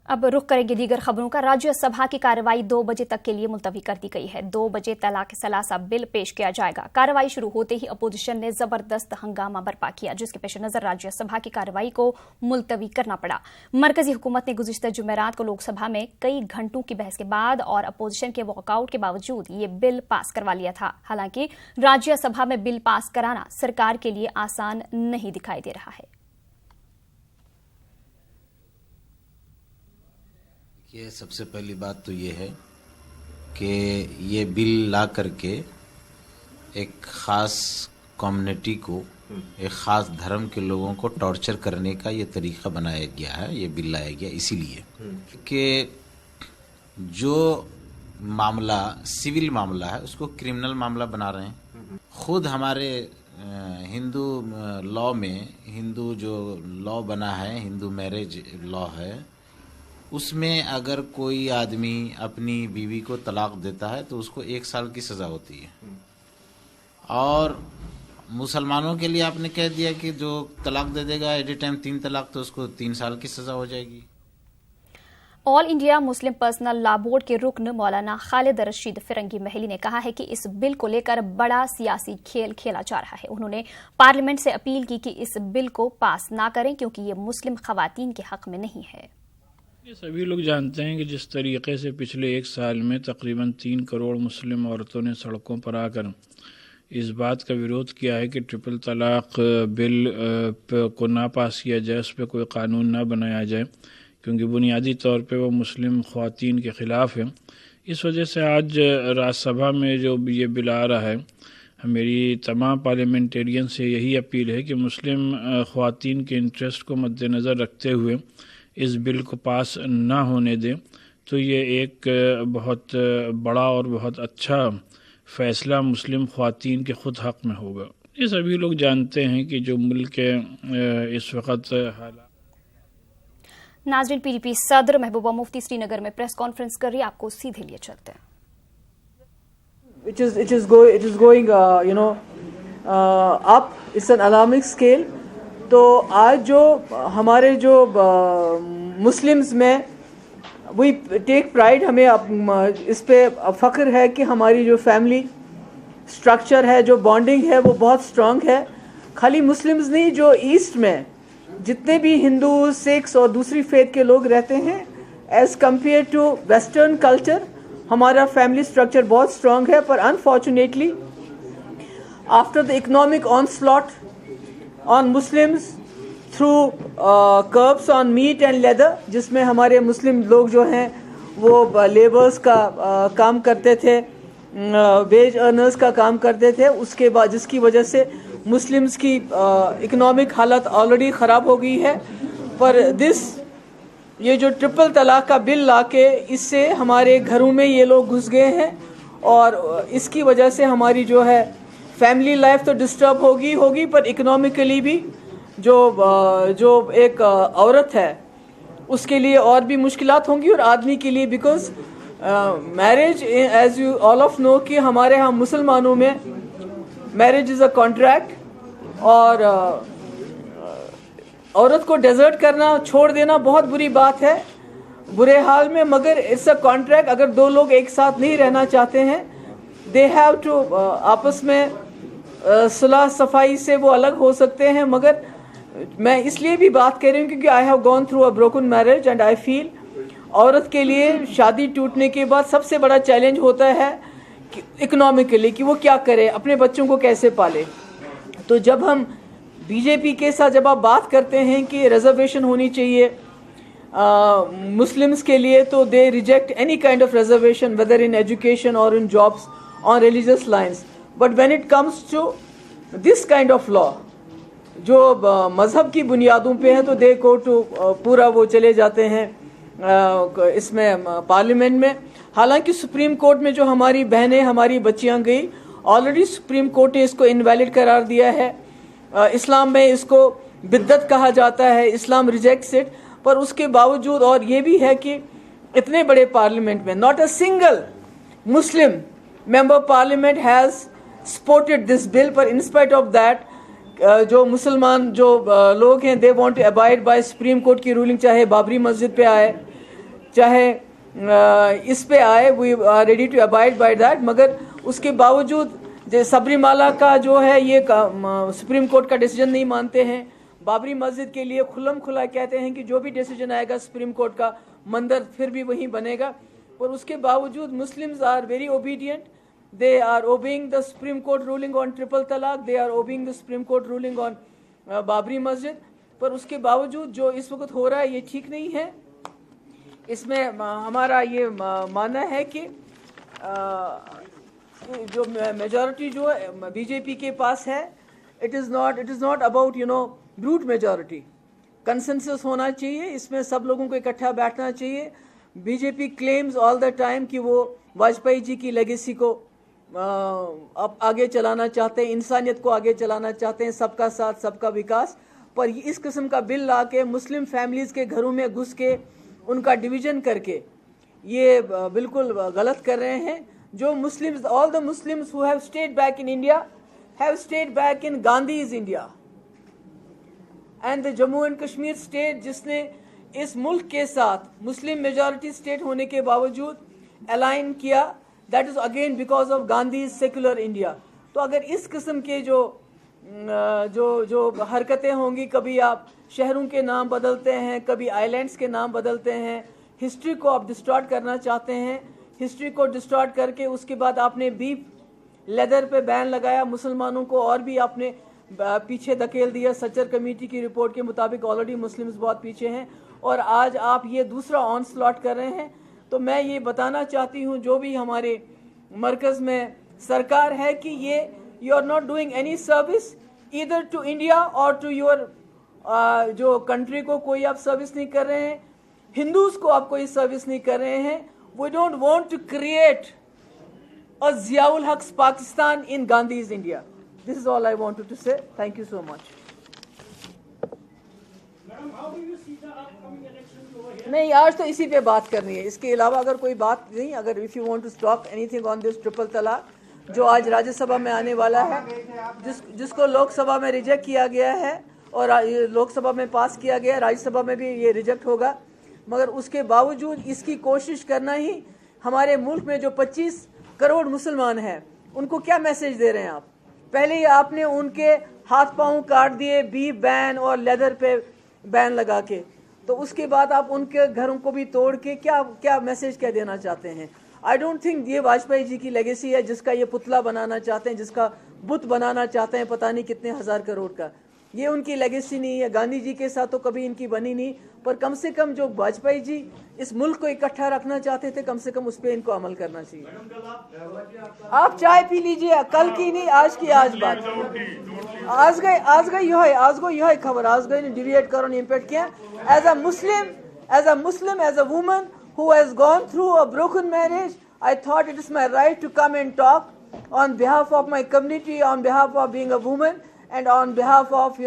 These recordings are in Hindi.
अब रुख करेंगे दीगर खबरों का। राज्यसभा की कार्रवाई 2 बजे तक के लिए मुलतवी कर दी गई है। 2 बजे तलाक सलासा बिल पेश किया जाएगा। कार्रवाई शुरू होते ही अपोजिशन ने जबरदस्त हंगामा बर्पा किया, जिसके पेश नजर राज्यसभा की कार्रवाई को मुलतवी करना पड़ा। मरकजी हुकूमत ने गुज़िश्ता जुमेरात को लोकसभा में कई घंटों की बहस के बाद और अपोजिशन के वॉकआउट के बावजूद ये बिल पास करवा लिया था। हालांकि राज्यसभा में बिल पास कराना सरकार के लिए आसान नहीं दिखाई दे रहा है। ये सबसे पहली बात तो ये है कि ये बिल ला करके एक ख़ास कम्युनिटी को, एक ख़ास धर्म के लोगों को टॉर्चर करने का ये तरीक़ा बनाया गया है। ये बिल लाया गया इसीलिए कि जो मामला सिविल मामला है उसको क्रिमिनल मामला बना रहे हैं। खुद हमारे हिंदू लॉ में, हिंदू जो लॉ बना है, हिंदू मैरिज लॉ है, उसमें अगर कोई आदमी अपनी बीवी को तलाक देता है तो उसको 1 साल की सज़ा होती है। और मुसलमानों के लिए आपने कह दिया कि जो तलाक दे देगा एट ए टाइम 3 तलाक, तो उसको 3 साल की सज़ा हो जाएगी। All India Muslim personal law board के रुकन मौलाना खालिद रशीद फिरंगी महली ने कहा है कि इस बिल को लेकर बड़ा सियासी खेल खेला जा रहा है। उन्होंने पार्लियामेंट से अपील की कि इस बिल को पास ना करें क्योंकि ये मुस्लिम खवातीन के हक में नहीं है। ये सभी लोग जानते हैं कि जिस तरीके से पिछले 1 साल में तकरीबन 3 करोड़ मुस्लिम औरतों ने सड़कों पर आकर इस बात का विरोध किया है कि ट्रिपल तलाक बिल को ना पास किया जाए, उस पर कोई कानून ना बनाया जाए, क्योंकि बुनियादी तौर पे वो मुस्लिम ख़वातीन के ख़िलाफ़ है। इस वजह से आज राज्यसभा में जो ये बिल आ रहा है, मेरी तमाम पार्लियामेंटेरियन से यही अपील है कि मुस्लिम ख़वातीन के इंटरेस्ट को मद्देनज़र रखते हुए इस बिल को पास ना होने दें। तो ये एक बहुत बड़ा और बहुत अच्छा फ़ैसला मुस्लिम ख़वातीन के ख़ुद हक़ में होगा। ये सभी लोग जानते हैं कि जो मुल्क के इस वक्त हालात। नाज़रीन, PDP सदर महबूबा मुफ्ती श्रीनगर में प्रेस कॉन्फ्रेंस कर रही है। आपको सीधे लिए चलते हैं। It is going up. It's an alarming scale. तो आज जो हमारे जो मुस्लिम्स में वी टेक प्राइड, हमें इस पे फ़ख्र है कि हमारी जो फैमिली स्ट्रक्चर है, जो बॉन्डिंग है, वो बहुत स्ट्रॉन्ग है। खाली मुस्लिम्स नहीं, जो ईस्ट में जितने भी हिंदू, सिख्स और दूसरी फेथ के लोग रहते हैं, as compare to western culture हमारा फैमिली स्ट्रक्चर बहुत स्ट्रॉन्ग है। पर unfortunately after the economic onslaught on Muslims through curbs on meat and leather, जिसमें हमारे मुस्लिम लोग जो हैं वो लेबर्स का काम करते थे, वेज अर्नर्स का काम करते थे, उसके बाद जिसकी वजह से मुस्लिम्स की इकोनॉमिक हालत ऑलरेडी ख़राब हो गई है। पर ये जो ट्रिपल तलाक का बिल लाके इससे हमारे घरों में ये लोग घुस गए हैं और इसकी वजह से हमारी जो है फैमिली लाइफ तो डिस्टर्ब होगी, पर इकोनॉमिकली भी जो एक औरत है उसके लिए और भी मुश्किलात होंगी और आदमी के लिए, because marriage, as you all of know, कि हमारे यहाँ मुसलमानों में मैरिज इज़ अ कॉन्ट्रैक्ट और औरत को डेजर्ट करना, छोड़ देना बहुत बुरी बात है, बुरे हाल में। मगर इट्स अ कॉन्ट्रैक्ट। अगर 2 लोग एक साथ नहीं रहना चाहते हैं, दे हैव टू आपस में सुलह सफाई से वो अलग हो सकते हैं। मगर मैं इसलिए भी बात कर रही हूँ क्योंकि I have gone through a broken marriage and I feel औरत के लिए शादी टूटने के बाद सबसे बड़ा चैलेंज होता है कि इकोनॉमिकली, कि वो क्या करे, अपने बच्चों को कैसे पाले। तो जब हम बीजेपी के साथ जब आप बात करते हैं कि रिजर्वेशन होनी चाहिए मुस्लिम्स के लिए, तो they reject any kind of reservation whether in education और in jobs on religious lines. But when it comes to this kind of law जो मज़हब की बुनियादों पे है, तो दे को टू पूरा वो चले जाते हैं इसमें पार्लियामेंट में। हालांकि सुप्रीम कोर्ट में जो हमारी बहनें, हमारी बच्चियां गई, ऑलरेडी सुप्रीम कोर्ट ने इसको इनवैलिड करार दिया है। इस्लाम में इसको बिद्दत कहा जाता है, इस्लाम रिजेक्ट्स इट। पर उसके बावजूद, और ये भी है कि इतने बड़े पार्लियामेंट में not a single Muslim member parliament has supported this bill. पर इन स्पाइट ऑफ दैट जो मुसलमान जो लोग हैं, they want to abide by supreme court की रूलिंग, चाहे बाबरी मस्जिद पे आए, चाहे इस पे आए, we are ready to abide by that. मगर उसके बावजूद सबरीमाला का जो है ये सुप्रीम कोर्ट का डिसीजन नहीं मानते हैं। बाबरी मस्जिद के लिए खुल्लम खुला कहते हैं कि जो भी डिसीजन आएगा सुप्रीम कोर्ट का, मंदिर फिर भी वहीं बनेगा। पर उसके बावजूद Muslims are very obedient, they are obeying the Supreme Court ruling on triple talaq, they are obeying the Supreme Court ruling on Babri Masjid. पर उसके बावजूद जो इस वक्त हो रहा है ये ठीक नहीं है। इसमें हमारा ये मानना है कि जो मेजॉरिटी जो बीजेपी के पास है, it is not about brute majority. Consensus होना चाहिए, इसमें सब लोगों को इकट्ठा बैठना चाहिए। BJP claims all the time कि वो वाजपेयी जी की लेगेसी को अब आगे चलाना चाहते हैं, इंसानियत को आगे चलाना चाहते हैं, सबका साथ सबका विकास। पर इस किस्म का बिल ला के मुस्लिम फैमिलीज़ के घरों में घुस के उनका डिवीज़न करके ये बिल्कुल गलत कर रहे हैं। जो Muslims, all the Muslims who have stayed back in India have stayed back in Gandhi's India and the Jammu and Kashmir state, जिसने इस मुल्क के साथ मुस्लिम मेजॉरिटी स्टेट होने के बावजूद अलाइन किया, that is again because of Gandhi's secular India. तो अगर इस किस्म के जो हरकतें होंगी, कभी आप शहरों के नाम बदलते हैं, कभी आइलैंड्स के नाम बदलते हैं, हिस्ट्री को आप डिस्टॉर्ट करना चाहते हैं, हिस्ट्री को डिस्टॉर्ट करके उसके बाद आपने बीफ लेदर पे बैन लगाया, मुसलमानों को और भी आपने पीछे धकेल दिया। सच्चर कमेटी की रिपोर्ट के मुताबिक ऑलरेडी मुस्लिम्स बहुत पीछे हैं और आज आप ये दूसरा ऑन स्लॉट कर रहे हैं। तो मैं ये बताना चाहती हूँ जो भी हमारे मरकज़ में सरकार है कि ये you are not doing any service either to India और टू योर जो कंट्री को कोई आप सर्विस नहीं कर रहे हैं, हिंदूज को आप कोई सर्विस नहीं कर रहे हैं। We don't want to create a Ziaul Haq Pakistan in Gandhi's India. This is all I wanted to say. Thank you so much. नहीं, आज तो इसी पे बात करनी है, इसके अलावा अगर कोई बात नहीं। अगर if you want to talk anything on this triple talaq जो आज राज्यसभा में आने वाला है, जिसको लोकसभा में रिजेक्ट किया गया है और लोकसभा में पास किया गया, राज्यसभा में भी ये रिजेक्ट होगा। मगर उसके बावजूद इसकी कोशिश करना ही हमारे मुल्क में जो 25 करोड़ मुसलमान हैं उनको क्या मैसेज दे रहे हैं आप? पहले ही आपने उनके हाथ पांव काट दिए बीफ बैन और लेदर पे बैन लगा के, तो उसके बाद आप उनके घरों को भी तोड़ के क्या मैसेज क्या देना चाहते हैं? आई डोंट थिंक ये वाजपेयी जी की लेगेसी है, जिसका ये पुतला बनाना चाहते हैं, जिसका बुत बनाना चाहते हैं पता नहीं कितने हजार करोड़ का। ये उनकी लेगेसी नहीं है। गांधी जी के साथ तो कभी इनकी बनी नहीं, पर कम से कम जो वाजपेयी जी इस मुल्क को इकट्ठा रखना चाहते थे, कम से कम उस पर इनको अमल करना चाहिए। आप चाय पी लीजिए, कल की नहीं आज की आज बात। आज गई यह खबर आज गई डिविएट करो इम्पेक्ट किया। As a Muslim as a woman who has gone through a broken marriage, I thought it is my right to come and talk on behalf of my community, on behalf of being a woman and on behalf of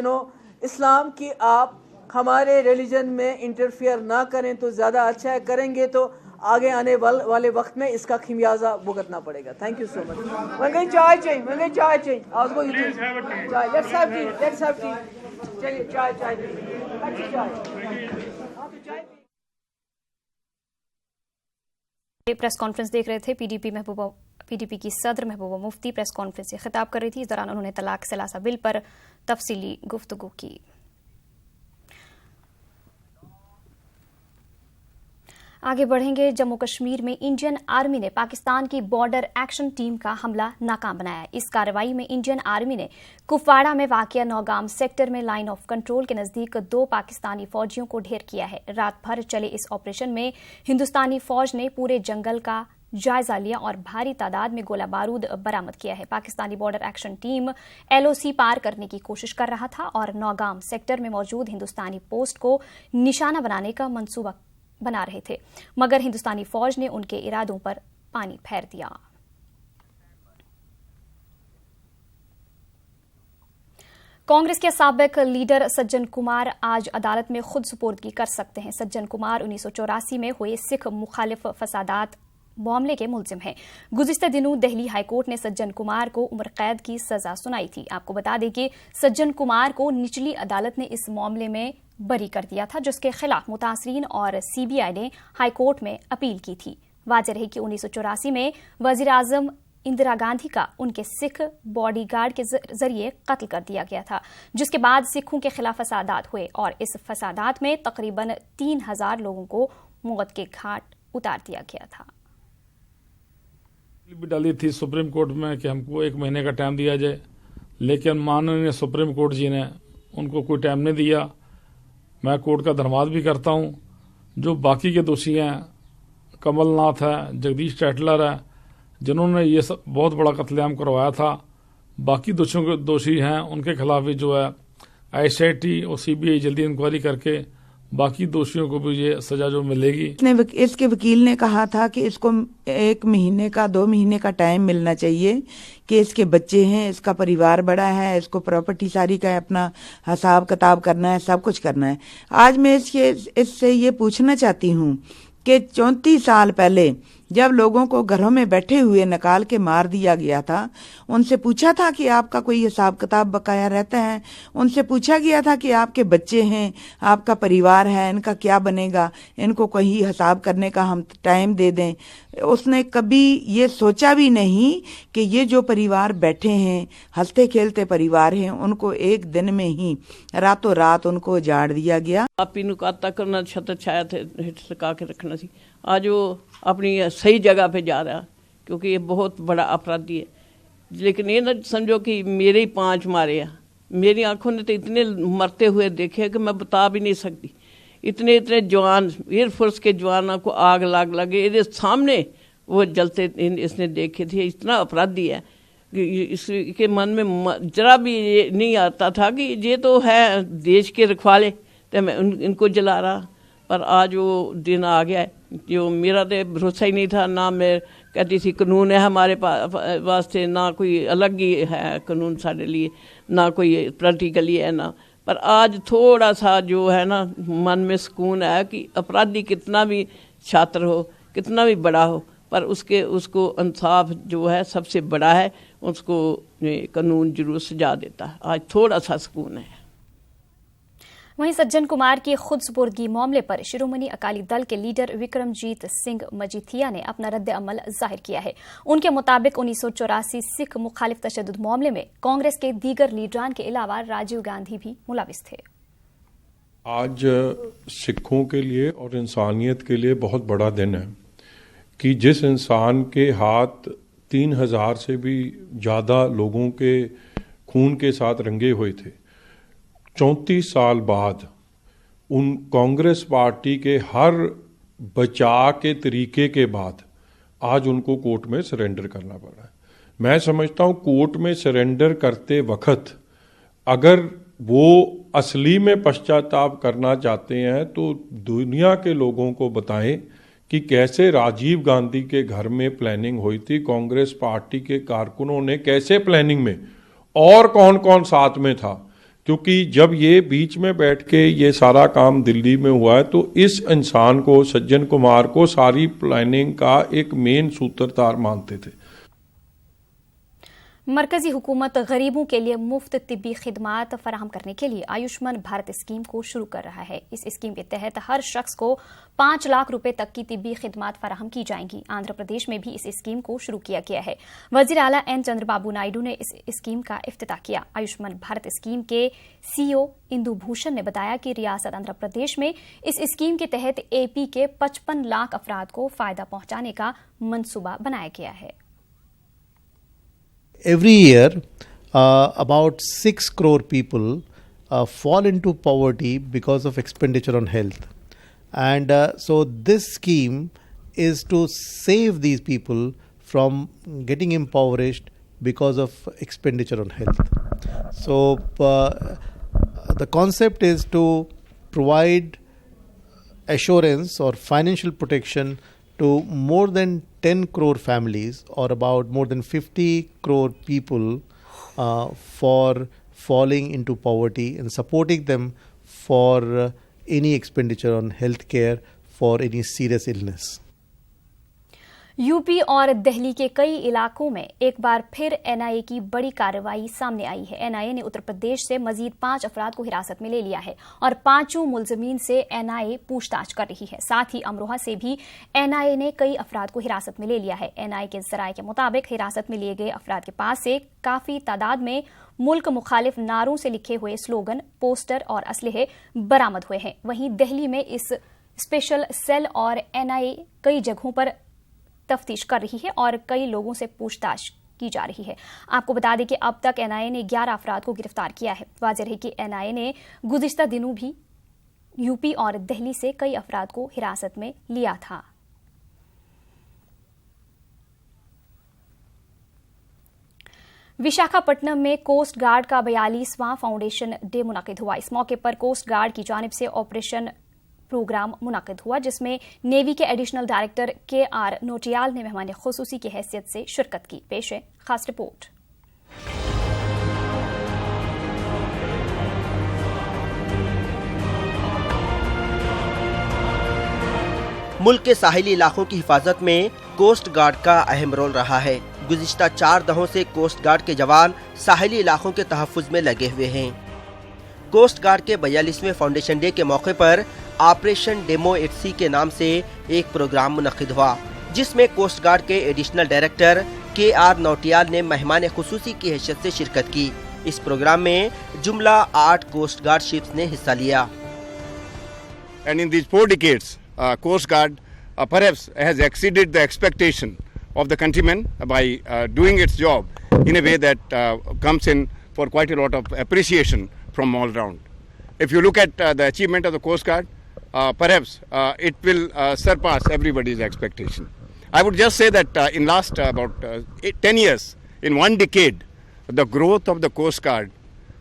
Islam कि आप हमारे रिलीजन में इंटरफियर ना करें तो ज़्यादा अच्छा है। करेंगे तो आगे आने वाले वक्त में इसका खिमियाजा भुगतना पड़ेगा। Thank you so much. मैं चाय चाहिए आज को चाय। Let's have T. चलिए चाय अच्छी चाय। प्रेस कॉन्फ्रेंस देख रहे थे। पीडीपी की सदर महबूबा मुफ्ती प्रेस कॉन्फ्रेंस से खिताब कर रही थी। इस दौरान उन्होंने तलाक सलासा बिल पर तफसीली गुफ्तगू की। आगे बढ़ेंगे। जम्मू कश्मीर में इंडियन आर्मी ने पाकिस्तान की बॉर्डर एक्शन टीम का हमला नाकाम बनाया। इस कार्रवाई में इंडियन आर्मी ने कुपवाड़ा में वाक़िया नौगाम सेक्टर में लाइन ऑफ कंट्रोल के नजदीक 2 पाकिस्तानी फौजियों को ढेर किया है। रात भर चले इस ऑपरेशन में हिंदुस्तानी फौज ने पूरे जंगल का जायजा लिया और भारी तादाद में गोला बारूद बरामद किया है। Pakistani border action team LOC पार करने की कोशिश कर रहा था और नौगाम सेक्टर में मौजूद हिंदुस्तानी पोस्ट को निशाना बनाने का मंसूबा बना रहे थे, मगर हिंदुस्तानी फौज ने उनके इरादों पर पानी फेर दिया। कांग्रेस के साबिक लीडर सज्जन कुमार आज अदालत में खुद सुपुर्दगी कर सकते हैं। सज्जन कुमार 1984 में हुए सिख मुखालिफ फसादात मामले के मुलजिम हैं। गुज़िश्ता दिनों दिल्ली हाईकोर्ट ने सज्जन कुमार को उम्र कैद की सजा सुनाई थी। आपको बता दें कि सज्जन कुमार को निचली अदालत ने इस मामले में बरी कर दिया था, जिसके खिलाफ मुतासरीन और सीबीआई ने हाईकोर्ट में अपील की थी। वाज़ेह रही कि 1984 में वज़ीर आज़म इंदिरा गांधी का उनके सिख बॉडीगार्ड के जरिए कत्ल कर दिया गया था, जिसके बाद सिखों के खिलाफ फसादात हुए और इस फसादात में तकरीबन 3000 लोगों को मौत के घाट उतार दिया गया था। भी डाली थी सुप्रीम कोर्ट में कि हमको 1 महीने का टाइम दिया जाए, लेकिन माननीय सुप्रीम कोर्ट जी ने उनको कोई टाइम नहीं दिया। मैं कोर्ट का धन्यवाद भी करता हूं। जो बाकी के दोषी हैं, कमलनाथ है, जगदीश टैटलर है, जिन्होंने ये सब बहुत बड़ा कत्लेआम करवाया था, बाकी दोषी हैं उनके खिलाफ भी जो है ICIT और CBI जल्दी इंक्वायरी करके बाकी दोषियों को भी ये सजा जो मिलेगी। इसके वकील ने कहा था कि इसको 1 महीने का 2 महीने का टाइम मिलना चाहिए कि इसके बच्चे हैं, इसका परिवार बड़ा है, इसको प्रॉपर्टी सारी का अपना हिसाब किताब करना है, सब कुछ करना है। आज मैं इससे ये पूछना चाहती हूँ कि 34 साल पहले जब लोगों को घरों में बैठे हुए निकाल के मार दिया गया था, उनसे पूछा था कि आपका कोई हिसाब किताब बकाया रहता है? उनसे पूछा गया था कि आपके बच्चे हैं, आपका परिवार है, इनका क्या बनेगा, इनको कहीं हिसाब करने का हम टाइम दे दें? उसने कभी ये सोचा भी नहीं कि ये जो परिवार बैठे हैं, हंसते खेलते परिवार हैं, उनको एक दिन में ही रातों रात उनको उजाड़ दिया गया। आप इनू काता करना, छत छाया थे लगा के रखना सी। आज वो अपनी सही जगह पे जा रहा, क्योंकि ये बहुत बड़ा अपराधी है। लेकिन ये ना समझो कि मेरे ही 5 मारे हैं। मेरी आंखों ने तो इतने मरते हुए देखे कि मैं बता भी नहीं सकती। इतने जवान एयरफोर्स के जवानों को आग लगे ये सामने वो जलते इसने देखे थे। इतना अपराधी है कि इसके मन में जरा भी ये नहीं आता था कि ये तो है देश के रखवाले, तो मैं इनको जला रहा। पर आज वो दिन आ गया है जो मेरा तो भरोसा ही नहीं था। ना मैं कहती थी कानून है हमारे वास्ते, ना कोई अलग ही है कानून सारे लिए, ना कोई पोलिटिकली है ना। पर आज थोड़ा सा जो है ना मन में सुकून है कि अपराधी कितना भी छात्र हो, कितना भी बड़ा हो, पर उसको इंसाफ जो है सबसे बड़ा है, उसको कानून जरूर सजा देता है। आज थोड़ा सा सुकून है। वहीं सज्जन कुमार की खुद सुपुर्दगी मामले पर शिरोमणि अकाली दल के लीडर विक्रमजीत सिंह मजीठिया ने अपना रद्द अमल जाहिर किया है। उनके मुताबिक 1984 सिख मुखालिफ तशद्दुद मामले में कांग्रेस के दीगर लीडरान के अलावा राजीव गांधी भी मुलविस थे। आज सिखों के लिए और इंसानियत के लिए बहुत बड़ा दिन है कि जिस इंसान के हाथ 3000 से भी ज़्यादा लोगों के खून के साथ रंगे हुए थे, 34 साल बाद उन कांग्रेस पार्टी के हर बचाव के तरीके के बाद आज उनको कोर्ट में सरेंडर करना पड़ा है। मैं समझता हूँ कोर्ट में सरेंडर करते वक्त अगर वो असली में पश्चाताप करना चाहते हैं तो दुनिया के लोगों को बताएं कि कैसे राजीव गांधी के घर में प्लानिंग हुई थी, कांग्रेस पार्टी के कारकुनों ने कैसे प्लानिंग में, और कौन कौन साथ में था। क्योंकि जब ये बीच में बैठ के ये सारा काम दिल्ली में हुआ है तो इस इंसान को, सज्जन कुमार को, सारी प्लानिंग का एक मेन सूत्रधार मानते थे। मरकजी हुकूमत गरीबों के लिए मुफ्त तिब्बी खिदमात फराहम करने के लिए आयुष्मान भारत स्कीम को शुरू कर रहा है। इस स्कीम के तहत हर शख्स को 5 लाख रुपए तक की तिब्बी खिदमात फराहम की जाएंगी। आंध्र प्रदेश में भी इस स्कीम को शुरू किया गया है। वजीर आला एन चंद्रबाबू नायडू ने इस स्कीम का इफ्तिताह किया। आयुष्मान भारत स्कीम के CEO इंदु भूषण ने बताया कि रियासत आंध्र प्रदेश में इस स्कीम के तहत AP के 55 लाख अफराद को फायदा पहुंचाने का मंसूबा बनाया गया है। Every year, about 6 crore people fall into poverty because of expenditure on health. And so this scheme is to save these people from getting impoverished because of expenditure on health. So the concept is to provide assurance or financial protection to more than 10 crore families, or about more than 50 crore people for falling into poverty, and supporting them for any expenditure on healthcare for any serious illness. UP और दिल्ली के कई इलाकों में एक बार फिर एनआईए की बड़ी कार्रवाई सामने आई है। एनआईए ने उत्तर प्रदेश से मजीद 5 अफराद को हिरासत में ले लिया है और 5 मुलजमीन से एनआईए पूछताछ कर रही है। साथ ही अमरोहा से भी एनआईए ने कई अफराद को हिरासत में ले लिया है। एनआईए के जराये के मुताबिक हिरासत में लिए गए अफराद के पास से काफी तादाद में मुल्क मुखालिफ नारों से लिखे हुए स्लोगन, पोस्टर और असलहे बरामद हुए हैं। वहीं दिल्ली में इस स्पेशल सेल और एनआईए कई जगहों पर तफ्तीश कर रही है और कई लोगों से पूछताछ की जा रही है। आपको बता दें कि अब तक एनआईए ने 11 अफराद को गिरफ्तार किया है। वाज़ेह है कि एनआईए ने गुज़िश्ता दिनों भी यूपी और दिल्ली से कई अफराद को हिरासत में लिया था। विशाखापट्टनम में कोस्ट गार्ड का 42वां फाउंडेशन डे मुनक़िद हुआ। इस मौके पर कोस्ट गार्ड की जानिब से ऑपरेशन प्रोग्राम मुनक़िद हुआ, जिसमें नेवी के एडिशनल डायरेक्टर KR नोटियाल ने मेहमान खुसूसी की हैसियत से शिरकत की। पेश है खास रिपोर्ट। मुल्क के साहिली इलाकों की हिफाजत में कोस्ट गार्ड का अहम रोल रहा है। गुज़िश्ता 4 दहों से कोस्ट गार्ड के जवान साहिली इलाकों के तहफ़्फ़ुज़ में लगे हुए हैं। कोस्ट गार्ड के 42वें फाउंडेशन डे के मौके पर ऑपरेशन डेमो एट सी के नाम से एक प्रोग्राम मुनक़िद हुआ, जिसमें कोस्ट गार्ड के एडिशनल डायरेक्टर KR नोटियाल ने मेहमान खुसूसी की हैसियत से शिरकत की। इस प्रोग्राम में जुमला 8 कोस्ट गार्ड शिप्स ने हिस्सा लिया। And in these 4 decades, Coast Guard perhaps has exceeded the expectation of the countrymen by doing its job in a way that comes in for quite a lot of appreciation from all round. If you look at the achievement of the Coast Guard, perhaps it will surpass everybody's expectation. I would just say that in last about 10 years, in 1 decade, the growth of the Coast Guard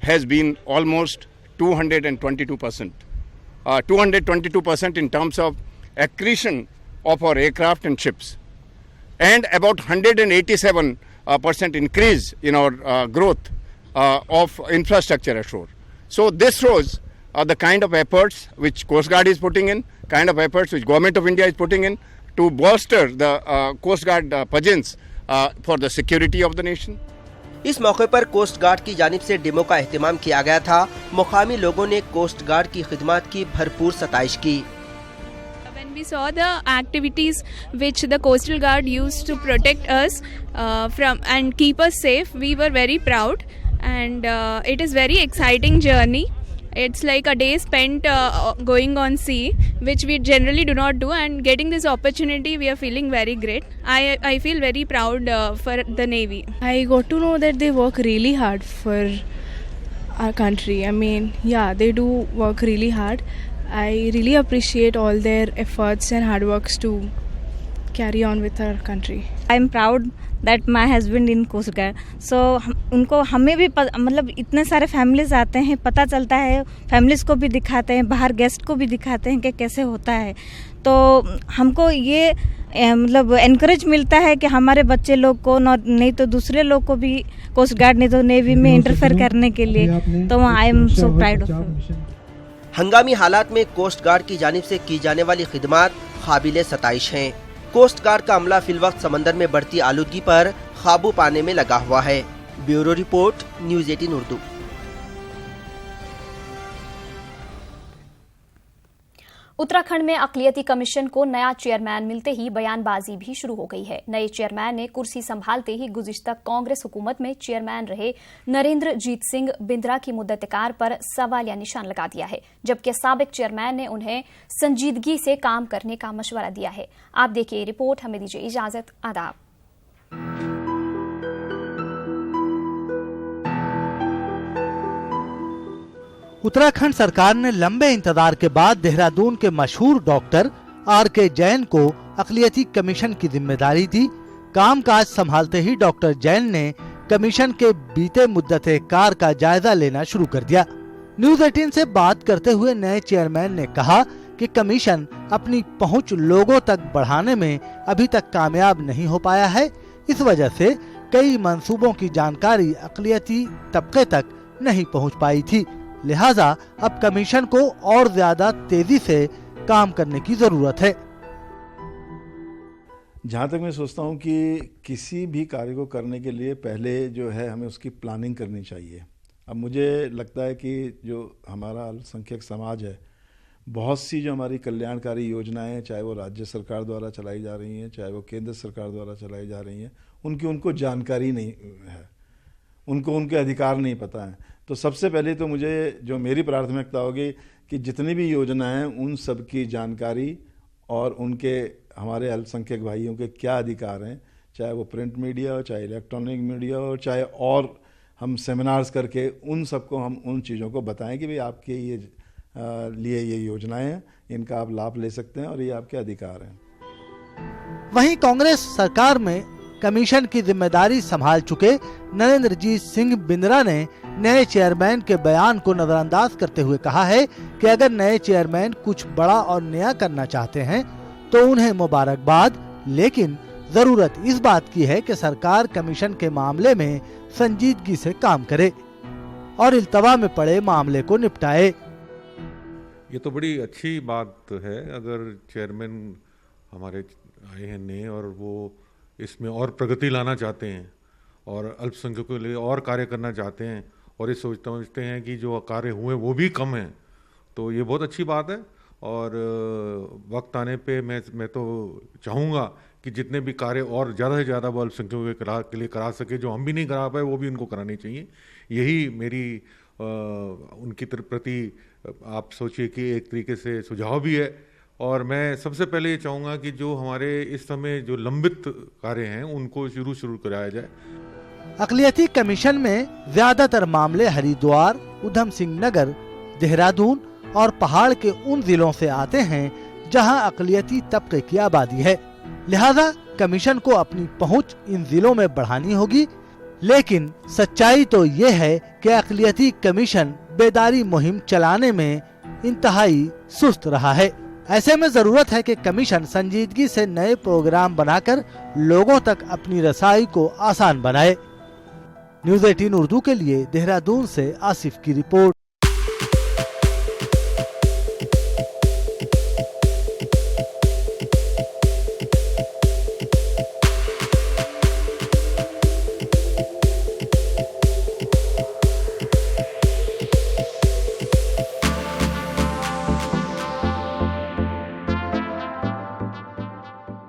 has been almost 222%. 222% in terms of accretion of our aircraft and ships, and about 187% increase in our growth of infrastructure ashore. So this shows the kind of efforts which Coast Guard is putting in, kind of efforts which Government of India is putting in to bolster the Coast Guard presence for the security of the nation. इस मौके पर कोस्ट गार्ड की जानिब से डेमो का एहतमाम किया गया था। मुकामी लोगों ने कोस्ट गार्ड की खिदमत की भरपूर सताइश की। When we saw the activities which the Coastal Guard used to protect us from and keep us safe, we were very proud, and it is very exciting journey. It's like a day spent going on sea, which we generally do not do, and getting this opportunity, we are feeling very great. I feel very proud for the Navy. I got to know that they work really hard for our country. I mean, yeah, they do work really hard. I really appreciate all their efforts and hard works to carry on with our country. I'm proud that my husband in Coast Guard. So उनको हमें भी मतलब इतने सारे फैमिलीज आते हैं, पता चलता है, फैमिलीज को भी दिखाते हैं, बाहर गेस्ट को भी दिखाते हैं कि कैसे होता है। तो हमको ये मतलब एनकरेज मिलता है कि हमारे बच्चे लोग को नहीं तो दूसरे लोग को भी कोस्ट गार्ड नहीं तो नेवी में इंटरफेयर करने के लिए, तो I am so proud of. हंगामी हालात में कोस्ट गार्ड की जानिब से की जाने वाली खिदमत काबिले सताइश हैं। कोस्ट गार्ड का अमला फिलवक्त समंदर में बढ़ती आलूदगी पर काबू पाने में लगा हुआ है। Bureau report, news 18 Urdu. Uttarakhand में अक़लियती कमीशन को नया चेयरमैन मिलते ही बयानबाजी भी शुरू हो गई है। नए चेयरमैन ने कुर्सी संभालते ही गुज़िश्ता कांग्रेस हुकूमत में चेयरमैन रहे नरेंद्र जीत सिंह बिंद्रा की मुद्दतकार पर सवालिया निशान लगा दिया है, जबकि साबिक चेयरमैन ने उन्हें संजीदगी से काम करने का मशवरा दिया है। आप देखिए रिपोर्ट। हमें दीजिए इजाजत। आदाब। उत्तराखंड सरकार ने लंबे इंतजार के बाद देहरादून के मशहूर डॉक्टर RK जैन को अक़लियती कमीशन की जिम्मेदारी दी। कामकाज संभालते ही डॉक्टर जैन ने कमीशन के बीते मुद्दते कार का जायजा लेना शुरू कर दिया। न्यूज़ 18 से बात करते हुए नए चेयरमैन ने कहा कि कमीशन अपनी पहुंच लोगों तक बढ़ाने में अभी तक कामयाब नहीं हो पाया है। इस वजह से कई मंसूबों की जानकारी अक़लियती तबके तक नहीं पहुंच पाई थी। लिहाजा अब कमीशन को और ज्यादा तेजी से काम करने की जरूरत है। जहाँ तक मैं सोचता हूँ कि किसी भी कार्य को करने के लिए पहले जो है हमें उसकी प्लानिंग करनी चाहिए। अब मुझे लगता है कि जो हमारा अल्पसंख्यक समाज है, बहुत सी जो हमारी कल्याणकारी योजनाएं हैं, चाहे वो राज्य सरकार द्वारा चलाई जा रही हैं, चाहे वो केंद्र सरकार द्वारा चलाई जा रही हैं, उनको जानकारी नहीं है, उनको उनके अधिकार नहीं पता है। तो सबसे पहले तो मुझे जो मेरी प्राथमिकता होगी कि जितनी भी योजना हैं उन सब की जानकारी और उनके हमारे अल्पसंख्यक भाइयों के क्या अधिकार हैं, चाहे वो प्रिंट मीडिया हो, चाहे इलेक्ट्रॉनिक मीडिया हो, चाहे और हम सेमिनार्स करके उन सबको हम उन चीज़ों को बताएं कि भाई आपके ये लिए ये योजनाएं हैं, इनका आप लाभ ले सकते हैं और ये आपके अधिकार हैं। वहीं कांग्रेस सरकार में कमीशन की जिम्मेदारी संभाल चुके नरेंद्रजीत सिंह बिंद्रा ने नए चेयरमैन के बयान को नजरअंदाज करते हुए कहा है कि अगर नए चेयरमैन कुछ बड़ा और नया करना चाहते हैं तो उन्हें मुबारकबाद, लेकिन जरूरत इस बात की है कि सरकार कमीशन के मामले में संजीदगी से काम करे और इल्तवा में पड़े मामले को निपटाए। ये तो बड़ी अच्छी बात है अगर चेयरमैन हमारे आए हैं नए और वो इसमें और प्रगति लाना चाहते हैं और अल्पसंख्यकों के लिए और कार्य करना चाहते हैं और ये समझते हैं कि जो कार्य हुए वो भी कम हैं, तो ये बहुत अच्छी बात है। और वक्त आने पे मैं तो चाहूँगा कि जितने भी कार्य और ज़्यादा से ज़्यादा वो अल्पसंख्यकों के लिए करा सके, जो हम भी नहीं करा पाए वो भी उनको करानी चाहिए। यही मेरी उनकी प्रति आप सोचिए कि एक तरीके से सुझाव भी है। और मैं सबसे पहले ये चाहूँगा कि जो हमारे इस समय जो लंबित कार्य हैं उनको शुरू कराया जाए। अक़लियती कमीशन में ज्यादातर मामले हरिद्वार, उधम सिंह नगर, देहरादून और पहाड़ के उन जिलों से आते हैं जहां अक़लियती तबके की आबादी है। लिहाजा कमीशन को अपनी पहुंच इन जिलों में बढ़ानी होगी। लेकिन सच्चाई तो ये है कि अक़लियती कमीशन बेदारी मुहिम चलाने में इंतहाई सुस्त रहा है। ऐसे में जरूरत है कि कमीशन संजीदगी से नए प्रोग्राम बनाकर लोगों तक अपनी रसाई को आसान बनाए। न्यूज़ 18 उर्दू के लिए देहरादून से आसिफ की रिपोर्ट।